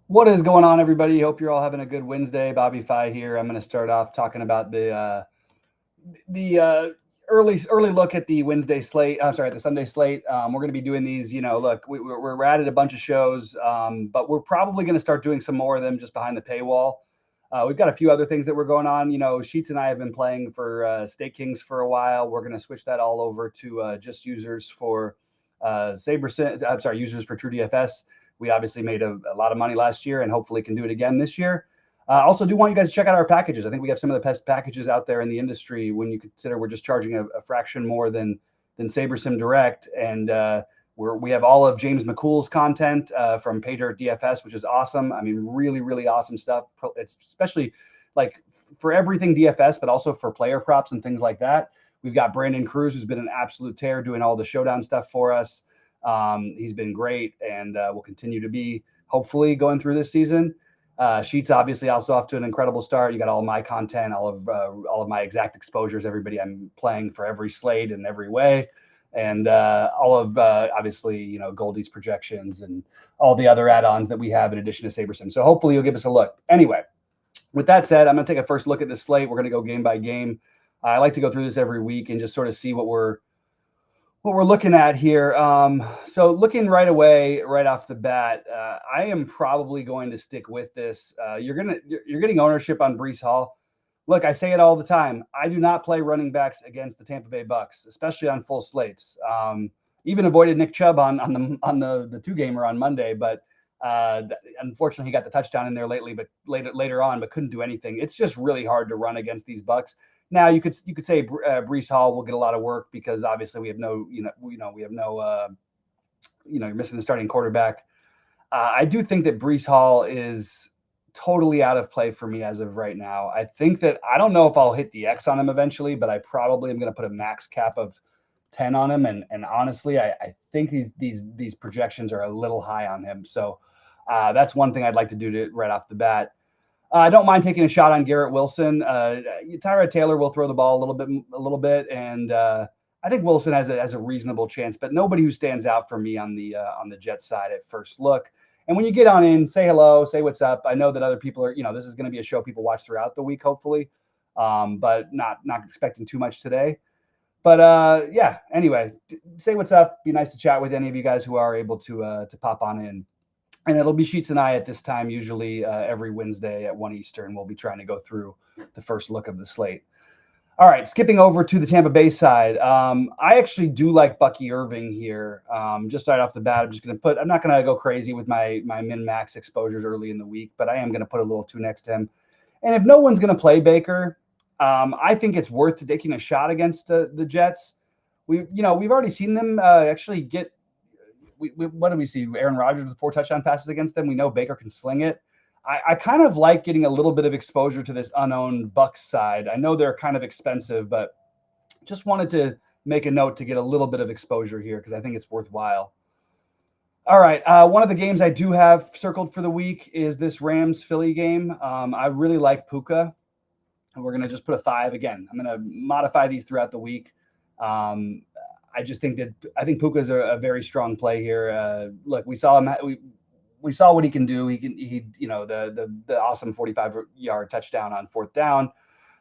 What is going on, everybody? Hope you're all having a good Wednesday. BobbyFi here. I'm going to start off talking about the early look at the Wednesday slate. I'm sorry, the Sunday slate. We're going to be doing these. Look, we're added a bunch of shows, but we're probably going to start doing some more of them just behind the paywall. We've got a few other things that were going on. Sheets and I have been playing for Stake Kings for a while. We're going to switch that all over to just users for SaberSim. I'm sorry, users for TrueDFS. We obviously made a lot of money last year and hopefully can do it again this year. I also do want you guys to check out our packages. I think we have some of the best packages out there in the industry when you consider we're just charging a fraction more than SaberSim Direct. And we have all of James McCool's content from PayDirt DFS, which is awesome. I mean, really, really awesome stuff. It's especially like for everything DFS, but also for player props and things like that. We've got Brandon Cruz, who's been an absolute tear doing all the showdown stuff for us. He's been great and will continue to be, hopefully, going through this season. Sheets obviously also off to an incredible start. You got all my content, all of my exact exposures, everybody I'm playing for every slate in every way, and all of obviously Goldie's projections and all the other add-ons that we have in addition to SaberSim. So hopefully you'll give us a look. Anyway, with that said, I'm going to take a first look at this slate. We're going to go game by game. I like to go through this every week and just sort of see what we're looking at here. So looking right away, right off the bat, I am probably going to stick with this. You're getting ownership on Breece Hall. Look, I say it all the time. I do not play running backs against the Tampa Bay Bucks, especially on full slates. Even avoided Nick Chubb on the two gamer on Monday, but unfortunately he got the touchdown in there later on, but couldn't do anything. It's just really hard to run against these Bucks. Now you could say Breece Hall will get a lot of work because obviously we have no you're missing the starting quarterback. I do think that Breece Hall is totally out of play for me as of right now. I think that I don't know if I'll hit the X on him eventually, but I probably am going to put a max cap of 10 on him. And honestly, I think these projections are a little high on him. So that's one thing I'd like to do right off the bat. I don't mind taking a shot on Garrett Wilson. Tyrod Taylor will throw the ball a little bit, and I think Wilson has a reasonable chance, but nobody who stands out for me on the Jets side at first look. And when you get on in, say hello, say what's up. I know that other people are, this is going to be a show people watch throughout the week, hopefully, but not expecting too much today. But yeah, anyway, say what's up. Be nice to chat with any of you guys who are able to pop on in. And it'll be Sheets and I at this time, usually every Wednesday at 1 Eastern. We'll be trying to go through the first look of the slate. All right, skipping over to the Tampa Bay side. I actually do like Bucky Irving here. Just right off the bat, I'm not going to go crazy with my min-max exposures early in the week, but I am going to put a little 2 next to him. And if no one's going to play Baker, I think it's worth taking a shot against the Jets. We've already seen them actually get. What do we see? Aaron Rodgers with 4 touchdown passes against them. We know Baker can sling it. I kind of like getting a little bit of exposure to this unowned Bucs side. I know they're kind of expensive, but just wanted to make a note to get a little bit of exposure here because I think it's worthwhile. All right. One of the games I do have circled for the week is this Rams-Philly game. I really like Puka. And we're going to just put a 5 again. I'm going to modify these throughout the week. I just think Puka is a very strong play here. Look, we saw him. We saw what he can do. The awesome 45-yard touchdown on 4th down.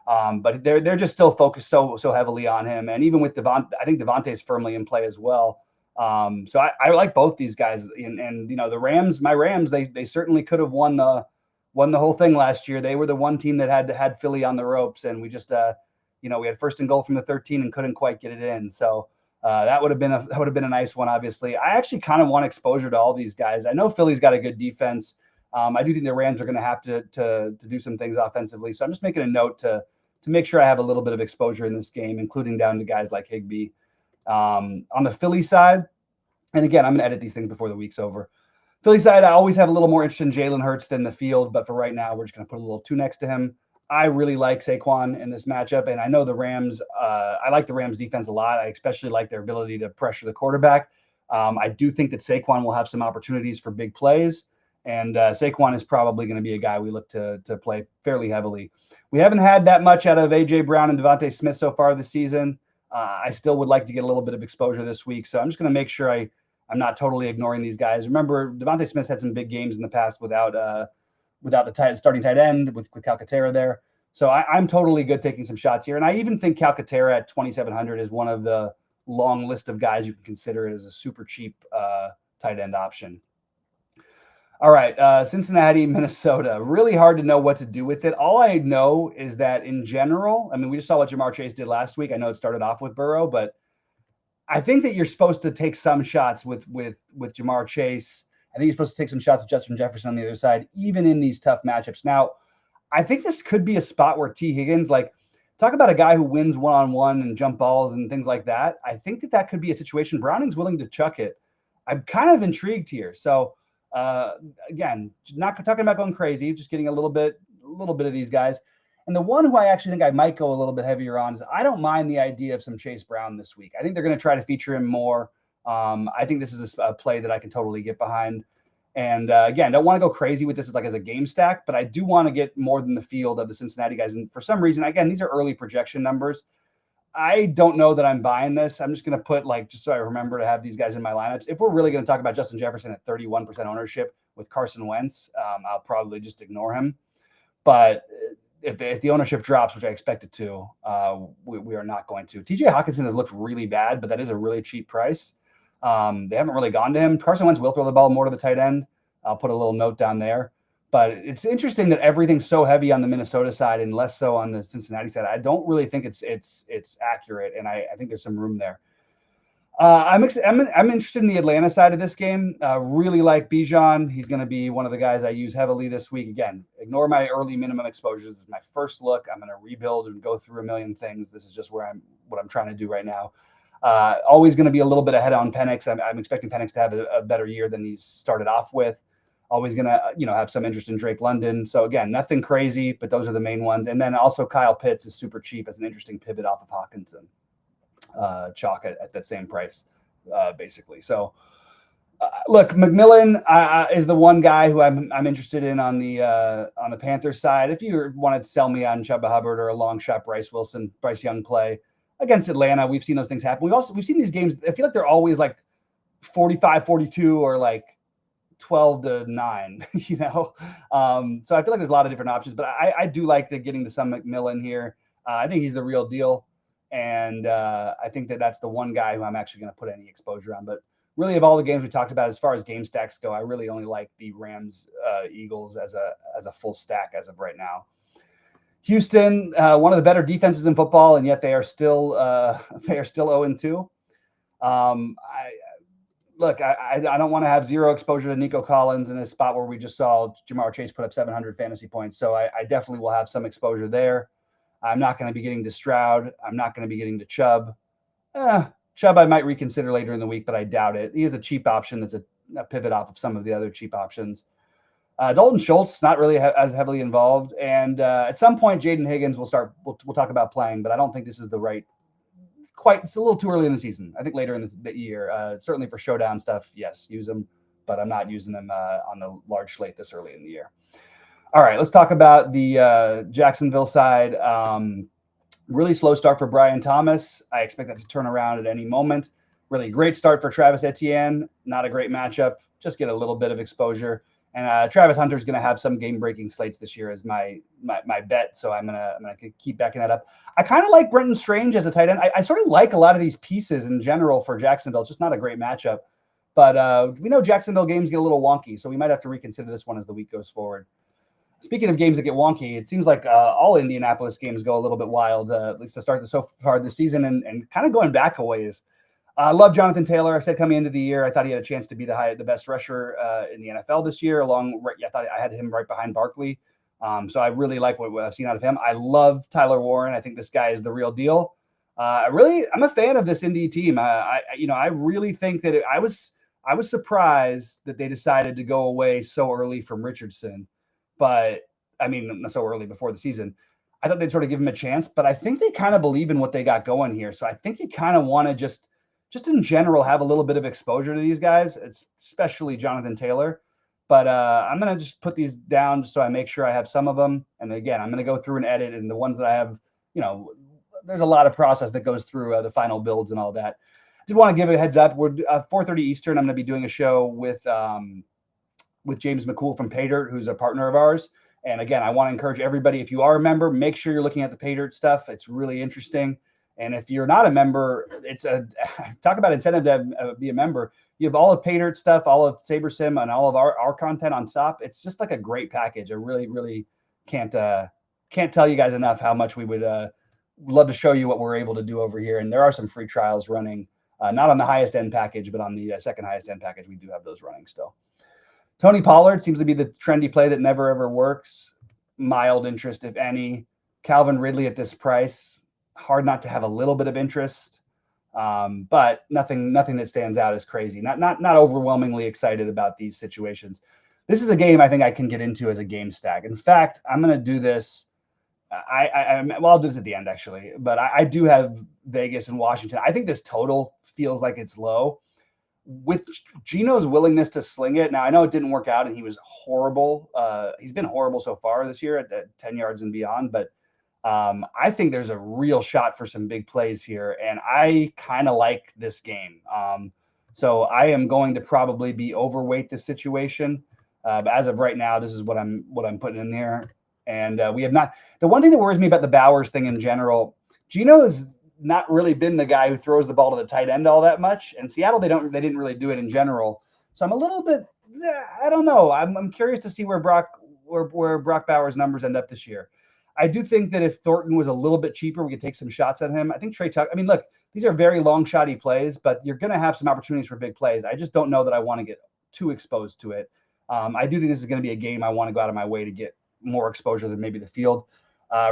But they're just still focused so heavily on him. And even with Devontae, I think Devontae's firmly in play as well. So I like both these guys. And the Rams, my Rams, they certainly could have won the whole thing last year. They were the one team that had Philly on the ropes, and we just we had 1st and goal from the 13 and couldn't quite get it in. So. That would have been a nice one. Obviously, I actually kind of want exposure to all these guys. I know Philly's got a good defense. I do think the Rams are going to have to do some things offensively. So I'm just making a note to make sure I have a little bit of exposure in this game, including down to guys like Higbee. On the Philly side, and again, I'm going to edit these things before the week's over. Philly side, I always have a little more interest in Jalen Hurts than the field, but for right now, we're just going to put a little 2 next to him. I really like Saquon in this matchup, and I know the Rams. I like the Rams defense a lot. I especially like their ability to pressure the quarterback. I do think that Saquon will have some opportunities for big plays, and Saquon is probably going to be a guy we look to play fairly heavily. We haven't had that much out of A.J. Brown and Devontae Smith so far this season. I still would like to get a little bit of exposure this week, so I'm just going to make sure I I'm not totally ignoring these guys. Remember, Devontae Smith had some big games in the past without the starting tight end with Calcaterra there. So I'm totally good taking some shots here. And I even think Calcaterra at 2,700 is one of the long list of guys you can consider as a super cheap tight end option. All right, Cincinnati, Minnesota. Really hard to know what to do with it. All I know is that in general, I mean, we just saw what Jamar Chase did last week. I know it started off with Burrow, but I think that you're supposed to take some shots with Jamar Chase. I think you're supposed to take some shots with Justin Jefferson on the other side, even in these tough matchups. Now, I think this could be a spot where T. Higgins, like, talk about a guy who wins one-on-one and jump balls and things like that. I think that could be a situation. Browning's willing to chuck it. I'm kind of intrigued here. So, again, not talking about going crazy, just getting a little bit of these guys. And the one who I actually think I might go a little bit heavier on is I don't mind the idea of some Chase Brown this week. I think they're going to try to feature him more. I think this is a play that I can totally get behind. And again, don't want to go crazy with this as a game stack, but I do want to get more than the field of the Cincinnati guys. And for some reason, again, these are early projection numbers. I don't know that I'm buying this. I'm just going to put, just so I remember to have these guys in my lineups. If we're really going to talk about Justin Jefferson at 31% ownership with Carson Wentz, I'll probably just ignore him. But if the ownership drops, which I expect it to, we are not going to. TJ Hawkinson has looked really bad, but that is a really cheap price. They haven't really gone to him. Carson Wentz will throw the ball more to the tight end. I'll put a little note down there. But it's interesting that everything's so heavy on the Minnesota side and less so on the Cincinnati side. I don't really think it's accurate, and I think there's some room there. I'm interested in the Atlanta side of this game. Really like Bijan. He's going to be one of the guys I use heavily this week. Again, ignore my early minimum exposures. This is my first look. I'm going to rebuild and go through a million things. This is just what I'm trying to do right now. Always going to be a little bit ahead on Penix. I'm expecting Penix to have a better year than he's started off with. Always going to, have some interest in Drake London. So again, nothing crazy, but those are the main ones. And then also Kyle Pitts is super cheap as an interesting pivot off of Hawkinson. Chalk at that same price, basically. So look, McMillan is the one guy who I'm interested in on the Panthers side. If you wanted to sell me on Chuba Hubbard or a long shot Bryce Young play against Atlanta, we've seen those things happen. We've seen these games. I feel like they're always like 45-42 or like 12-9, So I feel like there's a lot of different options, but I do like getting to some McMillan here. I think he's the real deal. And I think that's the one guy who I'm actually going to put any exposure on. But really, of all the games we talked about, as far as game stacks go, I really only like the Rams Eagles as a full stack as of right now. Houston, one of the better defenses in football, and yet they are still 0-2. I don't want to have zero exposure to Nico Collins in a spot where we just saw Jamar Chase put up 700 fantasy points. So I definitely will have some exposure there. I'm not going to be getting to Stroud. I'm not going to be getting to Chubb. Chubb I might reconsider later in the week, but I doubt it. He is a cheap option that's a pivot off of some of the other cheap options. Dalton Schultz, not really as heavily involved. And at some point, Jaden Higgins we'll talk about playing, but I don't think this is the right it's a little too early in the season. I think later in the year, certainly for showdown stuff, yes, use them, but I'm not using them on the large slate this early in the year. All right, let's talk about the Jacksonville side. Really slow start for Brian Thomas. I expect that to turn around at any moment. Really great start for Travis Etienne. Not a great matchup. Just get a little bit of exposure. And Travis Hunter's going to have some game-breaking slates this year as my bet. So I'm gonna keep backing that up. I kind of like Brenton Strange as a tight end. I sort of like a lot of these pieces in general for Jacksonville. It's just not a great matchup. But we know Jacksonville games get a little wonky, so we might have to reconsider this one as the week goes forward. Speaking of games that get wonky, it seems like all Indianapolis games go a little bit wild, at least to start so far this season, and kind of going back a ways. I love Jonathan Taylor. I said coming into the year, I thought he had a chance to be the best rusher in the NFL this year. I thought I had him right behind Barkley. So I really like what I've seen out of him. I love Tyler Warren. I think this guy is the real deal. I'm a fan of this Indy team. I really think that I was surprised that they decided to go away so early from Richardson. But I mean, not so early before the season. I thought they'd sort of give him a chance, but I think they kind of believe in what they got going here. So I think you kind of want to just in general have a little bit of exposure to these guys, especially Jonathan Taylor. But I'm going to just put these down just so I make sure I have some of them. And again, I'm going to go through and edit, and the ones that I have, there's a lot of process that goes through the final builds and all that. did want to give a heads up. We're 4:30 Eastern. I'm going to be doing a show with James McCool from Paydirt, who's a partner of ours. And again, I want to encourage everybody, if you are a member, make sure you're looking at the Paydirt stuff. It's really interesting. And if you're not a member, it's talk about incentive to be a member. You have all of Paydirt stuff, all of SaberSim, and all of our content on top. It's just like a great package. I really, really can't tell you guys enough how much we would love to show you what we're able to do over here. And there are some free trials running, not on the highest end package, but on the second highest end package. We do have those running still. Tony Pollard seems to be the trendy play that never ever works. Mild interest, if any. Calvin Ridley at this price, hard not to have a little bit of interest, but nothing that stands out as crazy. Not overwhelmingly excited about these situations. This is a game I think I can get into as a game stack. In fact, I'm going to do this. I'll do this at the end actually, but I do have Vegas and Washington. I think this total feels like it's low. With Gino's willingness to sling it, now I know it didn't work out and he was horrible. He's been horrible so far this year at 10 yards and beyond, but I think there's a real shot for some big plays here, and I kind of like this game. So I am going to probably be overweight this situation. But as of right now, this is what I'm putting in here. And we have not. The one thing that worries me about the Bowers thing in general, Gino has not really been the guy who throws the ball to the tight end all that much. And Seattle, they didn't really do it in general. So I'm a little bit, I don't know. I'm curious to see where Brock Bowers' numbers end up this year. I do think that if Thornton was a little bit cheaper, we could take some shots at him. I think Trey Tucker. I mean, look, these are very long shotty plays, but you're going to have some opportunities for big plays. I just don't know that I want to get too exposed to it. I do think this is going to be a game I want to go out of my way to get more exposure than maybe the field.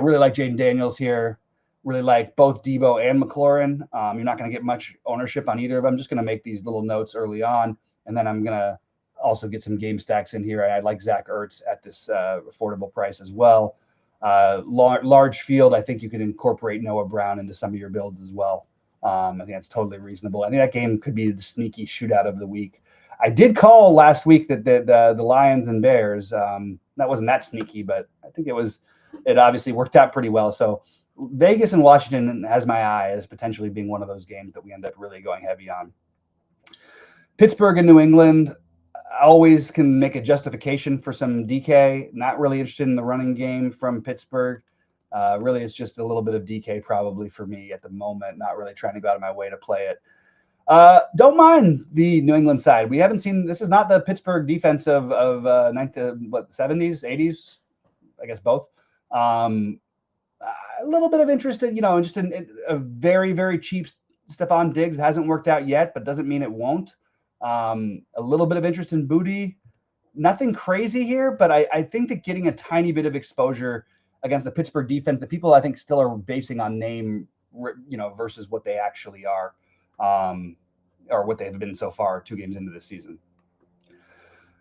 Really like Jaden Daniels here. Really like both Debo and McLaurin. You're not going to get much ownership on either of them. I'm just going to make these little notes early on, and then I'm going to also get some game stacks in here. I like Zach Ertz at this affordable price as well. Large field, I think you could incorporate Noah Brown into some of your builds as well. I think that's totally reasonable. I think that game could be the sneaky shootout of the week. I did call last week that the Lions and Bears, that wasn't that sneaky, but I think it obviously worked out pretty well. So Vegas and Washington has my eye as potentially being one of those games that we end up really going heavy on. Pittsburgh and New England always can make a justification for some DK. Not really interested in the running game from Pittsburgh. Really, it's just a little bit of DK probably for me at the moment. Not really trying to go out of my way to play it. Don't mind the New England side. We haven't seen, this is not the Pittsburgh defense of 70s, 80s, I guess both. A little bit of interest in, just in a very, very cheap Stephon Diggs. Hasn't worked out yet, but doesn't mean it won't. A little bit of interest in Booty. Nothing crazy here, but I think that getting a tiny bit of exposure against the Pittsburgh defense that people I think still are basing on name, versus what they actually are, or what they've been so far 2 games into this season.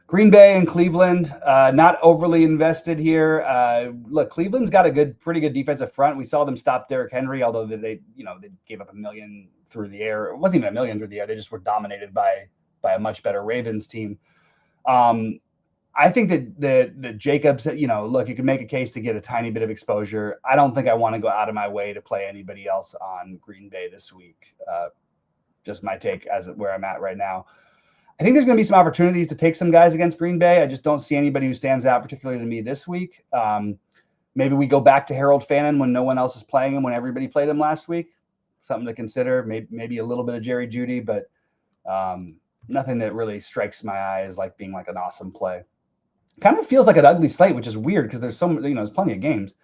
Green Bay and Cleveland, not overly invested here. Look, Cleveland's got a pretty good defensive front. We saw them stop Derrick Henry, although they gave up 1 million through the air. It wasn't even 1 million through the air. They just were dominated by a much better Ravens team. I think that Jacobs, look, you can make a case to get a tiny bit of exposure. I don't think I want to go out of my way to play anybody else on Green Bay this week. Just my take as where I'm at right now. I think there's going to be some opportunities to take some guys against Green Bay. I just don't see anybody who stands out particularly to me this week. Maybe we go back to Harold Fannin when no one else is playing him, when everybody played him last week. Something to consider. Maybe a little bit of Jerry Jeudy, but nothing that really strikes my eye as like being like an awesome play. Kind of feels like an ugly slate, which is weird because there's there's plenty of games.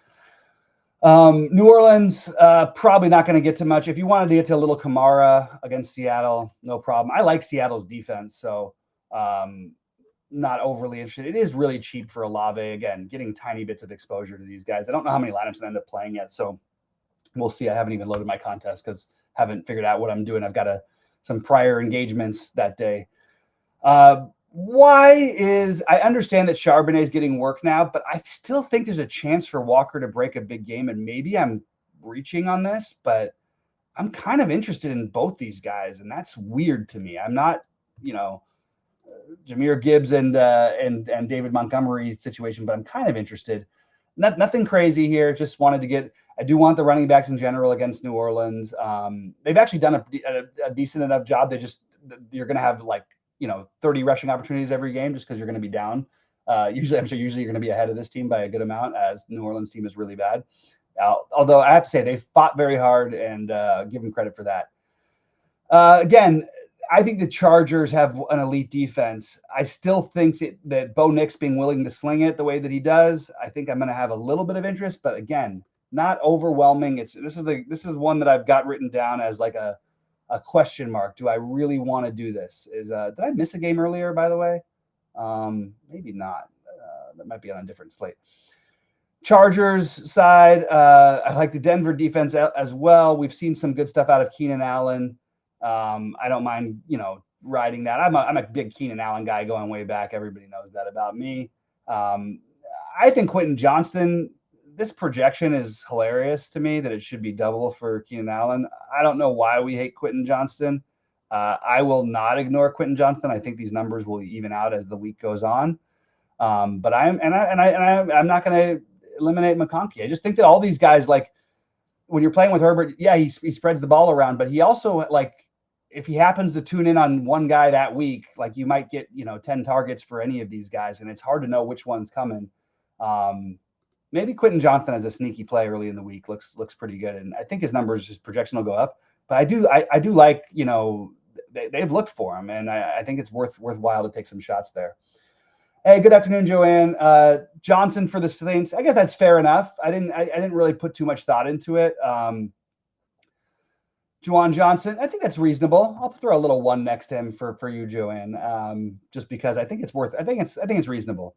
New Orleans, probably not going to get to much. If you wanted to get to a little Kamara against Seattle, no problem. I like Seattle's defense, so not overly interested. It is really cheap for Olave. Again, getting tiny bits of exposure to these guys. I don't know how many lineups I end up playing yet, so we'll see. I haven't even loaded my contest because I haven't figured out what I'm doing. I've got some prior engagements that day. I understand that Charbonnet is getting work now, but I still think there's a chance for Walker to break a big game, and maybe I'm reaching on this, but I'm kind of interested in both these guys, and that's weird to me. I'm not, Jahmyr Gibbs and David Montgomery situation, but I'm kind of interested. Nothing crazy here. Just wanted to get. I do want the running backs in general against New Orleans. They've actually done a decent enough job. You're going to have 30 rushing opportunities every game just because you're going to be down. Usually you're going to be ahead of this team by a good amount, as New Orleans team is really bad. Although I have to say they fought very hard, and give them credit for that. Again, I think the Chargers have an elite defense. I still think that Bo Nix being willing to sling it the way that he does, I think I'm going to have a little bit of interest, but again, not overwhelming. This is one that I've got written down as like a question mark. Do I really want to do this? Did I miss a game earlier, by the way? Maybe not. That might be on a different slate. Chargers side, I like the Denver defense as well. We've seen some good stuff out of Keenan Allen. I don't mind, riding that. I'm a big Keenan Allen guy going way back. Everybody knows that about me. I think Quentin Johnston, this projection is hilarious to me that it should be double for Keenan Allen. I don't know why we hate Quentin Johnston. I will not ignore Quentin Johnston. I think these numbers will even out as the week goes on. But I'm not going to eliminate McConkey. I just think that all these guys, like when you're playing with Herbert, yeah, he spreads the ball around, but he also, like, if he happens to tune in on one guy that week, like you might get, 10 targets for any of these guys, and it's hard to know which one's coming. Maybe Quentin Johnston as a sneaky play early in the week looks pretty good, and I think his numbers, his projection will go up. But I do like, they've looked for him, and I think it's worthwhile to take some shots there. Hey, good afternoon, Joanne. Johnson for the Saints. I guess that's fair enough. I didn't really put too much thought into it. Juwan Johnson, I think that's reasonable. I'll throw a little one next to him for you, Joanne, just because I think it's reasonable.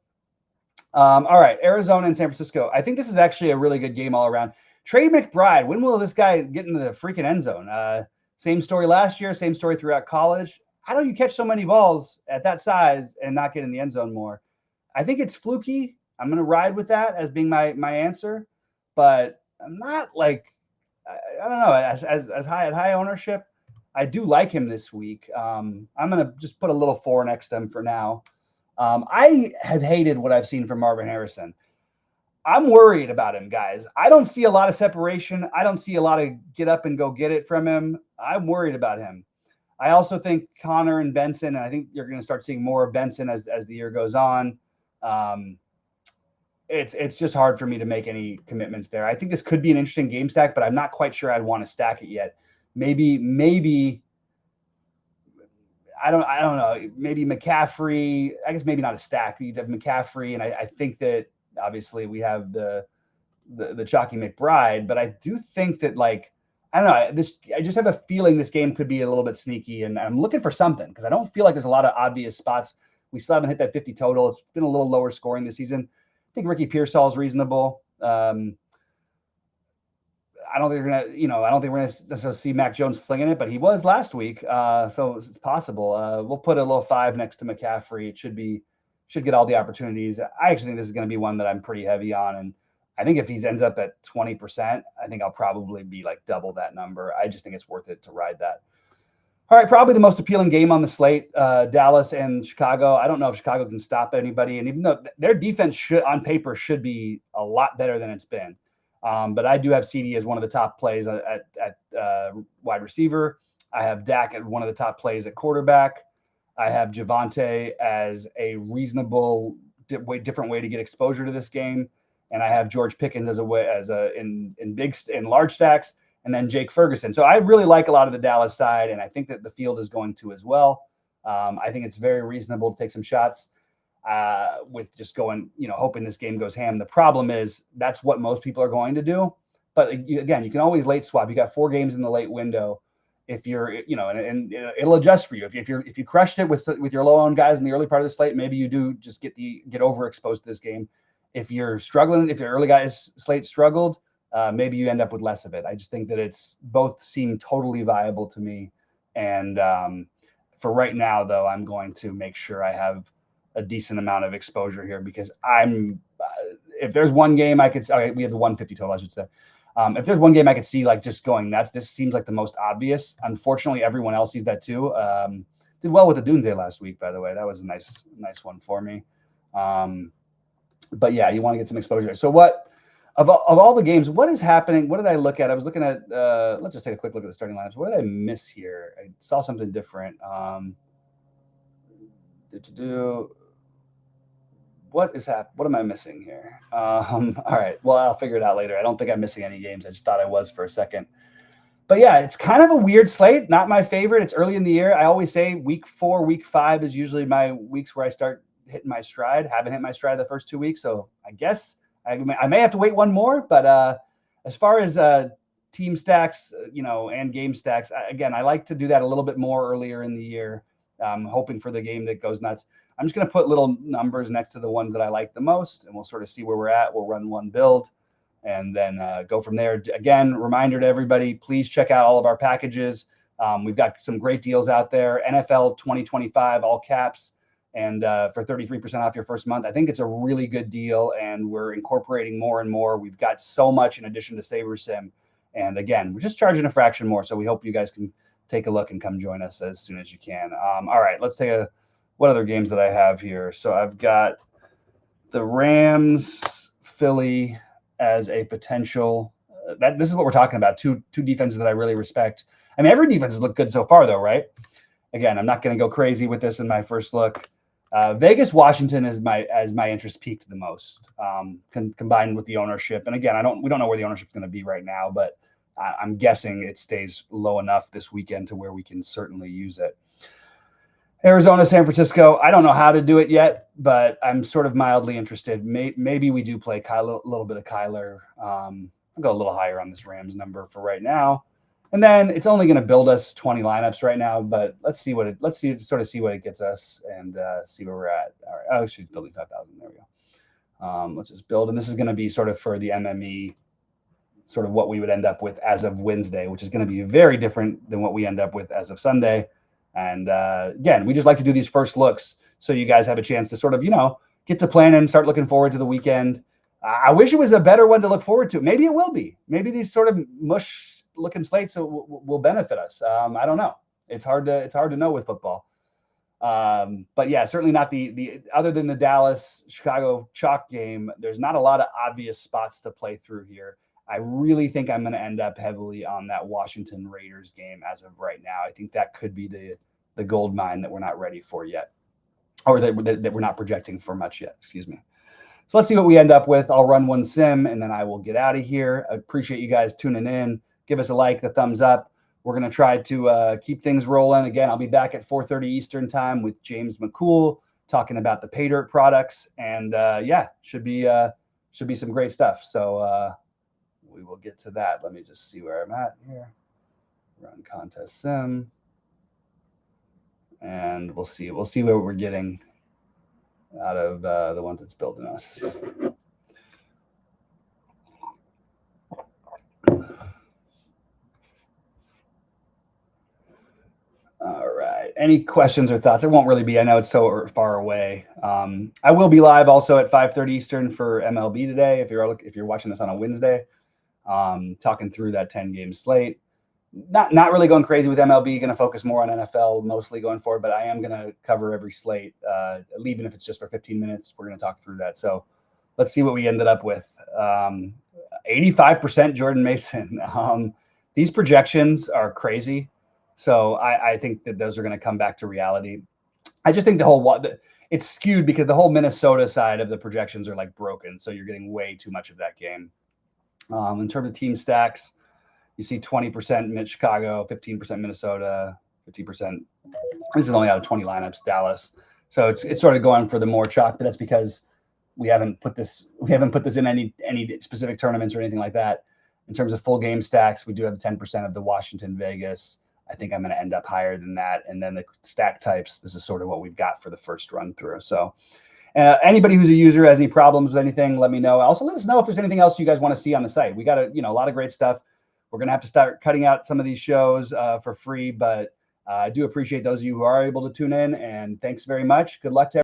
All right, Arizona and San Francisco. I think this is actually a really good game all around. Trey McBride, when will this guy get into the freaking end zone? Same story last year, same story throughout college. How do you catch so many balls at that size and not get in the end zone more? I think it's fluky. I'm going to ride with that as being my answer, but I'm not like, I don't know, as high ownership. I do like him this week. I'm going to just put a little 4 next to him for now. I have hated what I've seen from Marvin Harrison. I'm worried about him, guys. I don't see a lot of separation. I don't see a lot of get up and go get it from him. I'm worried about him. I also think Connor and Benson, and I think you're going to start seeing more of Benson as the year goes on. It's just hard for me to make any commitments there. I think this could be an interesting game stack, but I'm not quite sure I'd want to stack it yet. Maybe I don't know. Maybe McCaffrey. I guess maybe not a stack. You'd have McCaffrey, and I think that obviously we have the Chalky McBride, but I do think that, like, I don't know. I just have a feeling this game could be a little bit sneaky, and I'm looking for something because I don't feel like there's a lot of obvious spots. We still haven't hit that 50 total. It's been a little lower scoring this season. I think Ricky Pearsall is reasonable. I don't think we're gonna necessarily see Mac Jones slinging it, but he was last week, so it's possible. We'll put a little 5 next to McCaffrey. It should get all the opportunities. I actually think this is going to be one that I'm pretty heavy on, and I think if he ends up at 20%, I think I'll probably be like double that number. I just think it's worth it to ride that. All right, probably the most appealing game on the slate, Dallas and Chicago. I don't know if Chicago can stop anybody, and even though their defense on paper should be a lot better than it's been, but I do have CD as one of the top plays at wide receiver. I have Dak at one of the top plays at quarterback. I have Javonte as a reasonable different way to get exposure to this game. And I have George Pickens in large stacks, and then Jake Ferguson. So I really like a lot of the Dallas side, and I think that the field is going to as well. I think it's very reasonable to take some shots with just going, hoping this game goes ham. The problem is that's what most people are going to do. But again, you can always late swap. You got 4 games in the late window. If you're, and it'll adjust for you. If you crushed it with your low owned guys in the early part of the slate, maybe you do just get overexposed to this game. If you're struggling, if your early guys slate struggled, maybe you end up with less of it. I just think that both seem totally viable to me. And for right now, though, I'm going to make sure I have a decent amount of exposure here because if there's one game we have the 150 total, I should say. If there's one game I could see like just going nuts, this seems like the most obvious. Unfortunately, everyone else sees that too. Did well with the Doomsday last week, by the way. That was a nice one for me. But yeah, you want to get some exposure. So what of all the games, what is happening? What did I look at? I was looking at, let's just take a quick look at the starting lineups. What did I miss here? I saw something different. What is happening? What am I missing here? All right. Well, I'll figure it out later. I don't think I'm missing any games. I just thought I was for a second. But yeah, it's kind of a weird slate. Not my favorite. It's early in the year. I always say week 4, week 5 is usually my weeks where I start hitting my stride. Haven't hit my stride the first 2 weeks, so I guess I may have to wait one more. But as far as team stacks, and game stacks, again, I like to do that a little bit more earlier in the year, hoping for the game that goes nuts. I'm just going to put little numbers next to the ones that I like the most, and we'll sort of see where we're at. We'll run one build and then go from there. Again, reminder to everybody, please check out all of our packages. We've got some great deals out there. NFL 2025, all caps, and for 33% off your first month. I think it's a really good deal, and we're incorporating more and more. We've got so much in addition to SaberSim. And again, we're just charging a fraction more, so we hope you guys can take a look and come join us as soon as you can. All right, let's take what other games that I have here? So I've got the Rams, Philly, as a potential. This is what we're talking about. Two defenses that I really respect. I mean, every defense has looked good so far, though, right? Again, I'm not going to go crazy with this in my first look. Vegas, Washington is my interest peaked the most, combined with the ownership. And again, we don't know where the ownership is going to be right now, but I'm guessing it stays low enough this weekend to where we can certainly use it. Arizona, San Francisco. I don't know how to do it yet, but I'm sort of mildly interested. Maybe we do play a little bit of Kyler. I'll go a little higher on this Rams number for right now. And then it's only going to build us 20 lineups right now, but let's see what it gets us and see where we're at. All right. Oh, she's building 5,000. There we go. Let's just build. And this is going to be sort of for the MME, sort of what we would end up with as of Wednesday, which is going to be very different than what we end up with as of Sunday. And again, we just like to do these first looks so you guys have a chance to sort of, get to plan and start looking forward to the weekend. I wish it was a better one to look forward to. Maybe it will be. Maybe these sort of mush-looking slates will benefit us. I don't know. It's hard to know with football. But yeah, certainly not the other than the Dallas-Chicago chalk game, there's not a lot of obvious spots to play through here. I really think I'm going to end up heavily on that Washington Raiders game as of right now. I think that could be the gold mine that we're not ready for yet, or that we're not projecting for much yet. Excuse me. So let's see what we end up with. I'll run one sim, and then I will get out of here. I appreciate you guys tuning in. Give us a like, the thumbs up. We're going to try to keep things rolling. Again, I'll be back at 4:30 Eastern time with James McCool talking about the pay dirt products. And should be some great stuff. So we will get to that. Let me just see where I'm at here. Run contest sim. And we'll see what we're getting out of the ones that's building us. All right. Any questions or thoughts? It won't really be. I know it's so far away. I will be live also at 5:30 Eastern for MLB today. If you're watching this on a Wednesday, talking through that 10-game slate. Not really going crazy with MLB. Going to focus more on NFL mostly going forward, but I am going to cover every slate, even if it's just for 15 minutes. We're going to talk through that. So let's see what we ended up with. 85% Jordan Mason. These projections are crazy. So I think that those are going to come back to reality. I just think it's skewed because the whole Minnesota side of the projections are like broken. So you're getting way too much of that game. In terms of team stacks, you see 20% mid Chicago, 15% Minnesota, 50%. This is only out of 20 lineups, Dallas. So it's sort of going for the more chalk, but that's because we haven't put this in any specific tournaments or anything like that. In terms of full game stacks, we do have the 10% of the Washington Vegas. I think I'm going to end up higher than that. And then the stack types, this is sort of what we've got for the first run through. So anybody who's a user has any problems with anything, let me know. Also, let us know if there's anything else you guys want to see on the site. We got a lot of great stuff. We're going to have to start cutting out some of these shows for free, but I do appreciate those of you who are able to tune in, and thanks very much. Good luck to everyone.